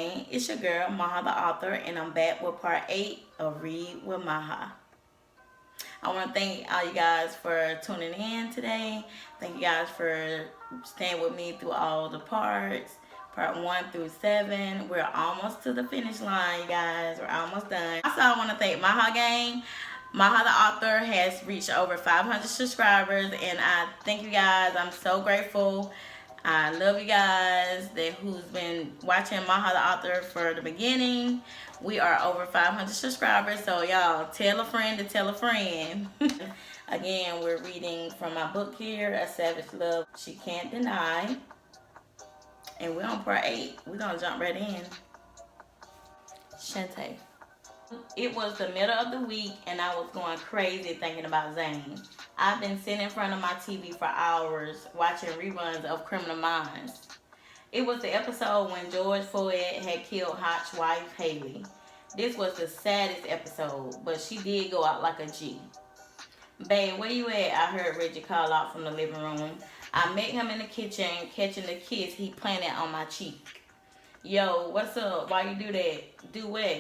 gang, it's your girl Maha the author, and I'm back with part 8 of Read with Maha. I want to thank all you guys for tuning in today. Thank you guys for staying with me through all the parts, part 1 through 7. We're almost to the finish line, you guys. We're almost done. Also, I want to thank Maha gang. Maha the author has reached over 500 subscribers, and I thank you guys. I'm so grateful. I love you guys who's been watching Maha the author for the beginning. We are over 500 subscribers, so y'all tell a friend to tell a friend. Again, we're reading from my book here, A Savage Love She Can't Deny. And we're on part 8. We're going to jump right in. Shantae. It was the middle of the week, and I was going crazy thinking about Zane. I've been sitting in front of my TV for hours watching reruns of Criminal Minds. It was the episode when George Floyd had killed Hotch's wife, Haley. This was the saddest episode, but she did go out like a G. Babe, where you at? I heard Reggie call out from the living room. I met him in the kitchen, catching the kiss he planted on my cheek. Yo, what's up? Why you do that? Do what?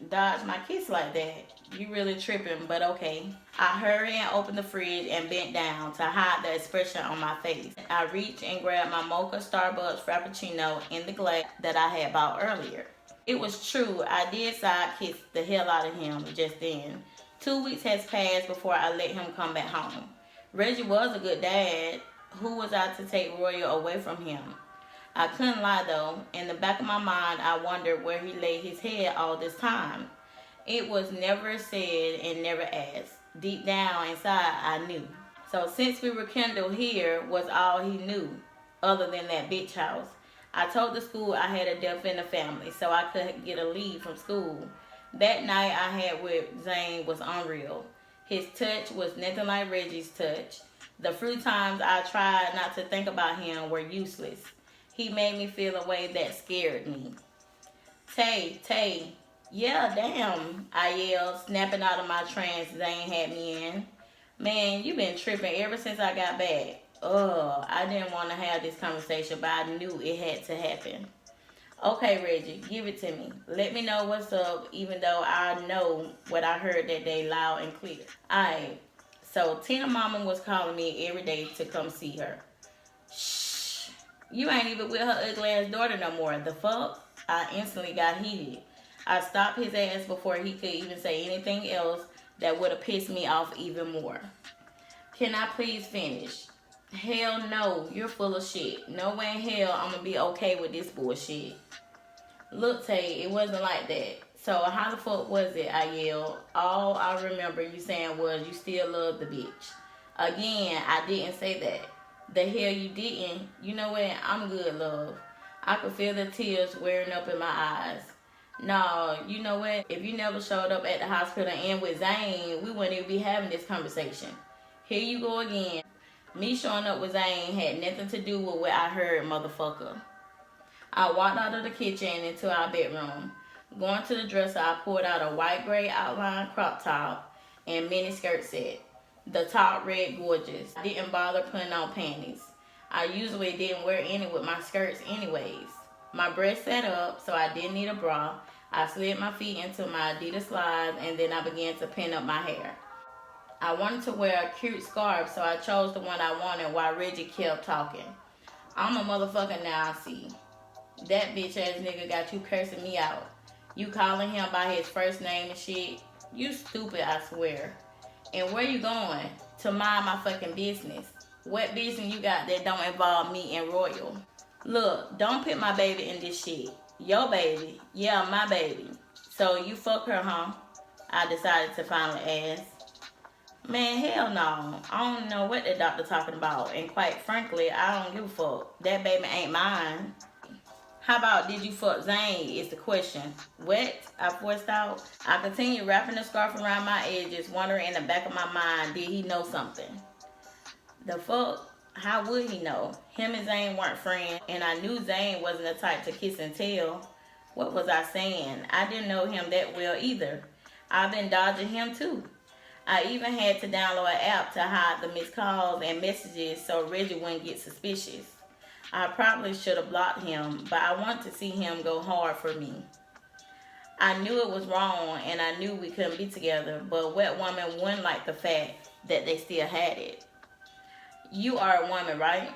Dodge my kiss like that? You really tripping, but okay. I hurried and opened the fridge and bent down to hide the expression on my face. I reached and grabbed my mocha Starbucks Frappuccino in the glass that I had bought earlier. It was true, I did side kiss the hell out of him just then. 2 weeks has passed before I let him come back home. Reggie was a good dad. Who was I to take Royal away from him? I couldn't lie though. In the back of my mind, I wondered where he laid his head all this time. It was never said and never asked. Deep down inside, I knew. So since we were kindled here was all he knew, other than that bitch house. I told the school I had a death in the family, so I could get a leave from school. That night I had with Zane was unreal. His touch was nothing like Reggie's touch. The few times I tried not to think about him were useless. He made me feel a way that scared me. Tay, yeah, damn, I yelled, snapping out of my trance Zane had me in. Man, you been tripping ever since I got back. I didn't want to have this conversation, but I knew it had to happen. Okay, Reggie, give it to me. Let me know what's up, even though I know what I heard that day loud and clear. Alright, so Tina Mama was calling me every day to come see her. Shh, you ain't even with her ugly ass daughter no more. The fuck? I instantly got heated. I stopped his ass before he could even say anything else that would have pissed me off even more. Can I please finish? Hell no, you're full of shit. No way in hell I'm gonna be okay with this bullshit. Look, Tay, it wasn't like that. So how the fuck was it? I yelled. All I remember you saying was you still love the bitch. Again, I didn't say that. The hell you didn't. You know what? I'm good, love. I could feel the tears wearing up in my eyes. No, you know what? If you never showed up at the hospital and with Zane, we wouldn't even be having this conversation. Here you go again. Me showing up with Zane had nothing to do with what I heard, motherfucker. I walked out of the kitchen and into our bedroom. Going to the dresser, I pulled out a white gray outline crop top and mini skirt set. The top read gorgeous. I didn't bother putting on panties. I usually didn't wear any with my skirts anyways. My breast sat up, so I didn't need a bra. I slid my feet into my Adidas slides, and then I began to pin up my hair. I wanted to wear a cute scarf, so I chose the one I wanted while Reggie kept talking. I'm a motherfucker now, I see. That bitch ass nigga got you cursing me out. You calling him by his first name and shit. You stupid, I swear. And where you going? To mind my fucking business. What business you got that don't involve me and Royal? Look, don't put my baby in this shit. Your baby? Yeah, my baby. So you fuck her, huh? I decided to finally ask. Man, hell no. I don't know what the doctor talking about. And quite frankly, I don't give a fuck. That baby ain't mine. How about did you fuck Zane is the question. What? I forced out. I continued wrapping the scarf around my edges, wondering in the back of my mind, did he know something? The fuck? How would he know? Him and Zane weren't friends, and I knew Zane wasn't the type to kiss and tell. What was I saying? I didn't know him that well either. I've been dodging him too. I even had to download an app to hide the missed calls and messages so Reggie wouldn't get suspicious. I probably should have blocked him, but I want to see him go hard for me. I knew it was wrong and I knew we couldn't be together, but what woman wouldn't like the fact that they still had it? You are a woman, right?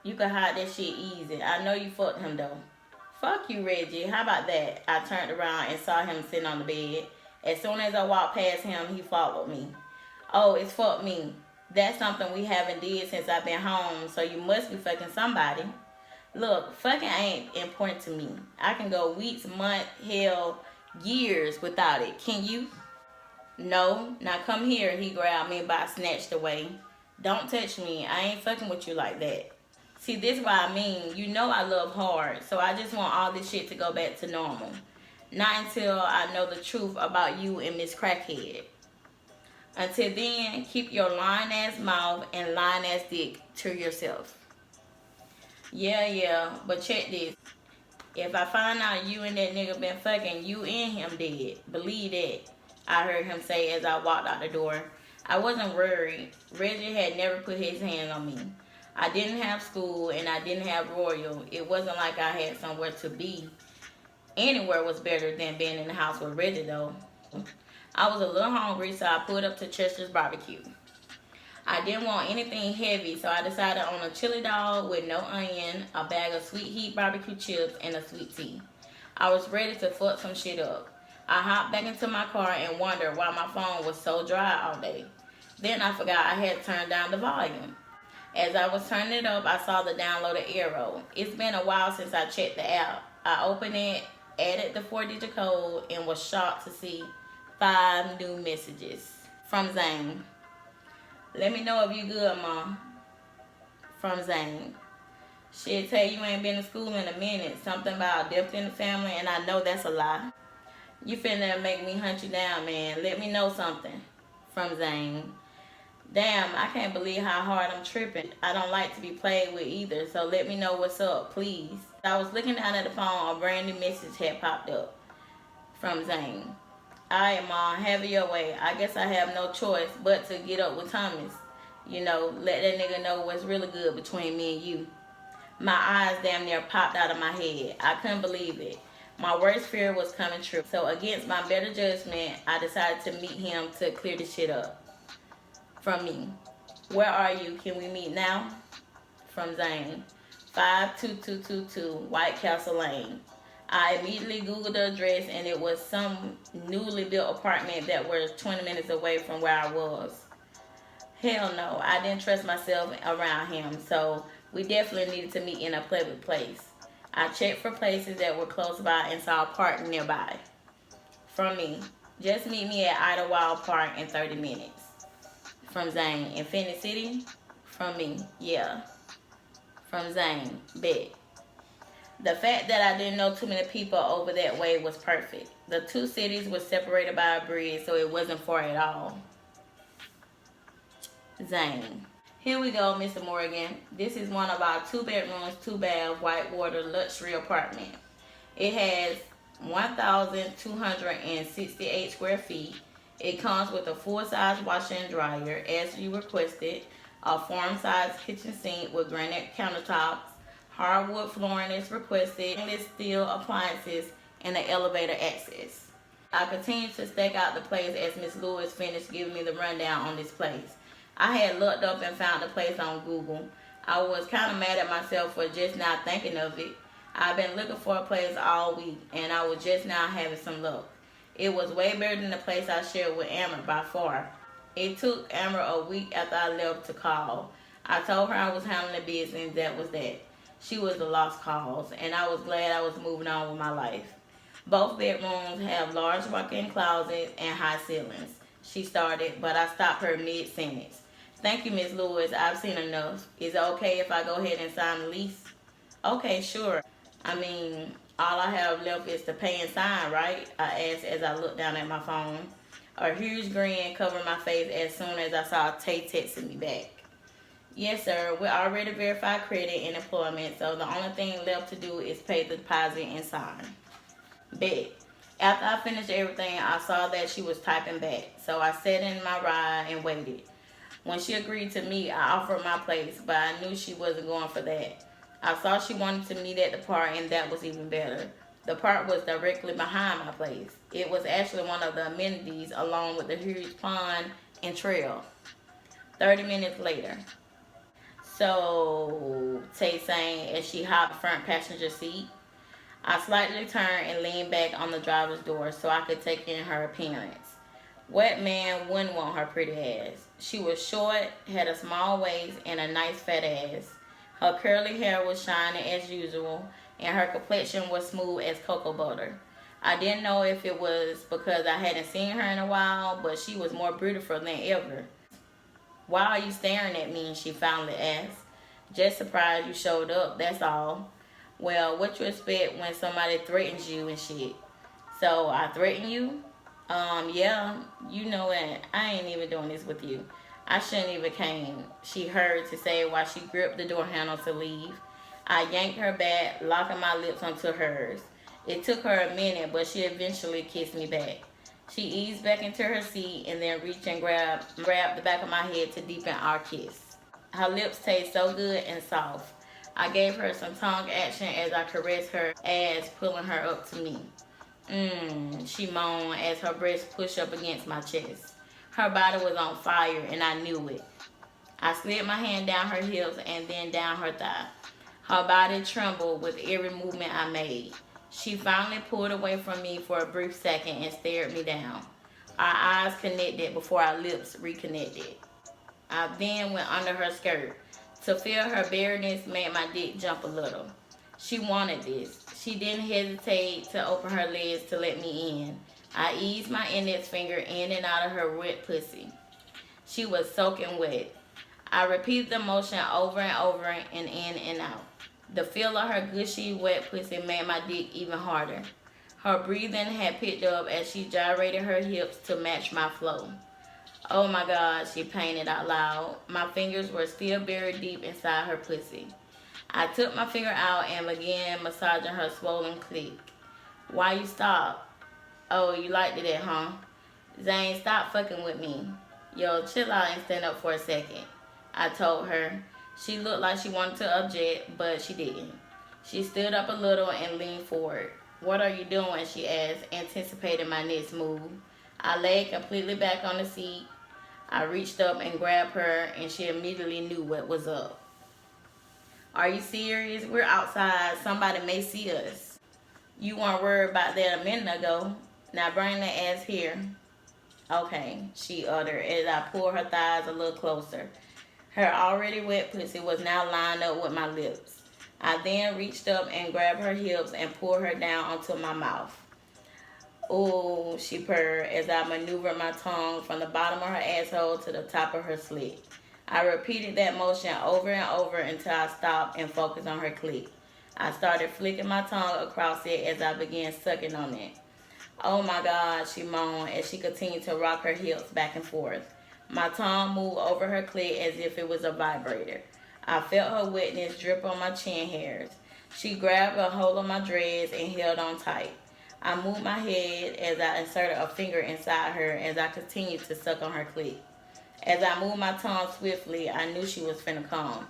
You can hide that shit easy. I know you fucked him though. Fuck you, Reggie. How about that? I turned around and saw him sitting on the bed. As soon as I walked past him, he followed me. Oh, it's fuck me. That's something we haven't did since I've been home, so you must be fucking somebody. Look, fucking ain't important to me. I can go weeks, months, hell, years without it. Can you? No. Now come here. He grabbed me but I snatched away. Don't touch me. I ain't fucking with you like that. See, this is what I mean. You know I love hard, so I just want all this shit to go back to normal. Not until I know the truth about you and Miss Crackhead. Until then, keep your lying ass mouth and lying ass dick to yourself. Yeah, but check this. If I find out you and that nigga been fucking, you and him dead. Believe that, I heard him say as I walked out the door. I wasn't worried. Reggie had never put his hand on me. I didn't have school and I didn't have Royal. It wasn't like I had somewhere to be. Anywhere was better than being in the house with Reggie though. I was a little hungry, so I pulled up to Chester's Barbecue. I didn't want anything heavy, so I decided on a chili dog with no onion, a bag of sweet heat barbecue chips, and a sweet tea. I was ready to fuck some shit up. I hopped back into my car and wondered why my phone was so dry all day. Then I forgot I had turned down the volume. As I was turning it up, I saw the downloaded arrow. It's been a while since I checked the app. I opened it, added the 4-digit code, and was shocked to see 5 new messages. From Zane. Let me know if you good, Ma. From Zane. Shit, tell you ain't been to school in a minute. Something about death in the family, and I know that's a lie. You finna make me hunt you down, man. Let me know something. From Zane. Damn, I can't believe how hard I'm tripping. I don't like to be played with either, so let me know what's up, please. I was looking down at the phone, a brand new message had popped up. From Zane. Alright, Ma, have it your way. I guess I have no choice but to get up with Thomas. You know, let that nigga know what's really good between me and you. My eyes damn near popped out of my head. I couldn't believe it. My worst fear was coming true. So against my better judgment, I decided to meet him to clear the shit up. From me. Where are you? Can we meet now? From Zane. 52222 White Castle Lane. I immediately Googled the address and it was some newly built apartment that was 20 minutes away from where I was. Hell no, I didn't trust myself around him, so we definitely needed to meet in a public place. I checked for places that were close by and saw a park nearby. From me. Just meet me at Idlewild Park in 30 minutes. From Zane. Infinity City? From me. Yeah. From Zane. Bet. The fact that I didn't know too many people over that way was perfect. The two cities were separated by a bridge, so it wasn't far at all. Zane. Here we go, Mr. Morgan. This is one of our 2 bedrooms, 2 bath, whitewater luxury apartment. It has 1,268 square feet. It comes with a full-size washer and dryer, as you requested, a farm-size kitchen sink with granite countertops, hardwood flooring is requested, stainless steel appliances, and an elevator access. I continued to stake out the place as Miss Lewis finished giving me the rundown on this place. I had looked up and found the place on Google. I was kind of mad at myself for just not thinking of it. I've been looking for a place all week, and I was just now having some luck. It was way better than the place I shared with Amber by far. It took Amber a week after I left to call. I told her I was handling the business, that was that. She was the lost cause, and I was glad I was moving on with my life. Both bedrooms have large walk-in closets and high ceilings. She started, but I stopped her mid-sentence. Thank you, Miss Lewis. I've seen enough. Is it okay if I go ahead and sign the lease? Okay, sure. I mean, all I have left is to pay and sign, right? I asked as I looked down at my phone. A huge grin covered my face as soon as I saw Tay texting me back. Yes, sir. We already verified credit and employment, so the only thing left to do is pay the deposit and sign. Bet. After I finished everything, I saw that she was typing back, so I sat in my ride and waited. When she agreed to meet, I offered my place, but I knew she wasn't going for that. I saw she wanted to meet at the park, and that was even better. The park was directly behind my place. It was actually one of the amenities along with the huge pond and trail. 30 minutes later. So, Tay saying as she hopped front passenger seat, I slightly turned and leaned back on the driver's door so I could take in her appearance. What man wouldn't want her pretty ass? She was short, had a small waist, and a nice fat ass. Her curly hair was shining as usual, and her complexion was smooth as cocoa butter. I didn't know if it was because I hadn't seen her in a while, but she was more beautiful than ever. Why are you staring at me? She finally asked. Just surprised you showed up, that's all. Well, what you expect when somebody threatens you and shit? So I threaten you? Yeah, you know what? I ain't even doing this with you. I shouldn't even came. She heard to say while she gripped the door handle to leave. I yanked her back, locking my lips onto hers. It took her a minute, but she eventually kissed me back. She eased back into her seat and then reached and grabbed the back of my head to deepen our kiss. Her lips taste so good and soft. I gave her some tongue action as I caressed her ass, pulling her up to me. She moaned as her breast pushed up against my chest. Her body was on fire and I knew it. I slid my hand down her hips and then down her thigh. Her body trembled with every movement I made. She finally pulled away from me for a brief second and stared me down. Our eyes connected before our lips reconnected. I then went under her skirt. To feel her bareness made my dick jump a little. She wanted this. She didn't hesitate to open her legs to let me in. I eased my index finger in and out of her wet pussy. She was soaking wet. I repeated the motion over and over and in and out. The feel of her gushy, wet pussy made my dick even harder. Her breathing had picked up as she gyrated her hips to match my flow. Oh my God, she panted out loud. My fingers were still buried deep inside her pussy. I took my finger out and began massaging her swollen clit. Why you stop? Oh, you liked it, huh? Zane, stop fucking with me. Yo, chill out and stand up for a second, I told her. She looked like she wanted to object, but she didn't. She stood up a little and leaned forward. What are you doing? She asked, anticipating my next move. I lay completely back on the seat. I reached up and grabbed her, and she immediately knew what was up. Are you serious? We're outside. Somebody may see us. You weren't worried about that a minute ago. Now bring that ass here. Okay, she uttered as I pulled her thighs a little closer. Her already wet pussy was now lined up with my lips. I then reached up and grabbed her hips and pulled her down onto my mouth. Ooh, she purred as I maneuvered my tongue from the bottom of her asshole to the top of her slit. I repeated that motion over and over until I stopped and focused on her clit. I started flicking my tongue across it as I began sucking on it. Oh my God, she moaned as she continued to rock her hips back and forth. My tongue moved over her clit as if it was a vibrator. I felt her wetness drip on my chin hairs. She grabbed a hold of my dreads and held on tight. I moved my head as I inserted a finger inside her as I continued to suck on her clit. As I moved my tongue swiftly, I knew she was finna come.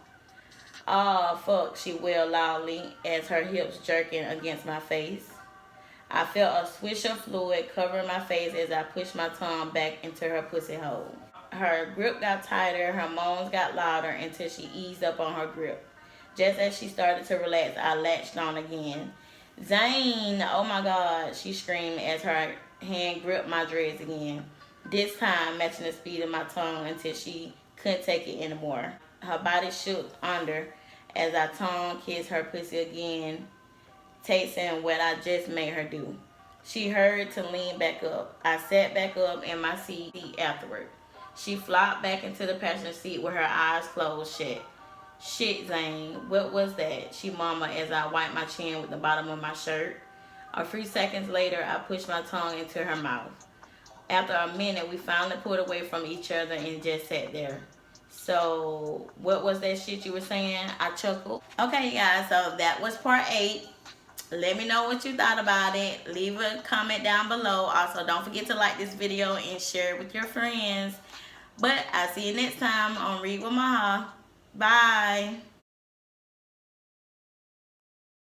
Oh, fuck, she wailed loudly as her hips jerking against my face. I felt a swish of fluid covering my face as I pushed my tongue back into her pussy hole. Her grip got tighter, her moans got louder until she eased up on her grip. Just as she started to relax, I latched on again. Zane, oh my God, she screamed as her hand gripped my dreads again. This time matching the speed of my tongue until she couldn't take it anymore. Her body shook under as I tongue kissed her pussy again, tasting what I just made her do. She hurried to lean back up. I sat back up in my seat afterward. She flopped back into the passenger seat with her eyes closed shut. Shit, Zane, what was that? She murmured as I wiped my chin with the bottom of my shirt. A few seconds later, I pushed my tongue into her mouth. After a minute, we finally pulled away from each other and just sat there. So, what was that shit you were saying? I chuckled. Okay, guys, so that was part 8. Let me know what you thought about it. Leave a comment down below. Also, don't forget to like this video and share it with your friends. But I'll see you next time on Read with Maha. Bye.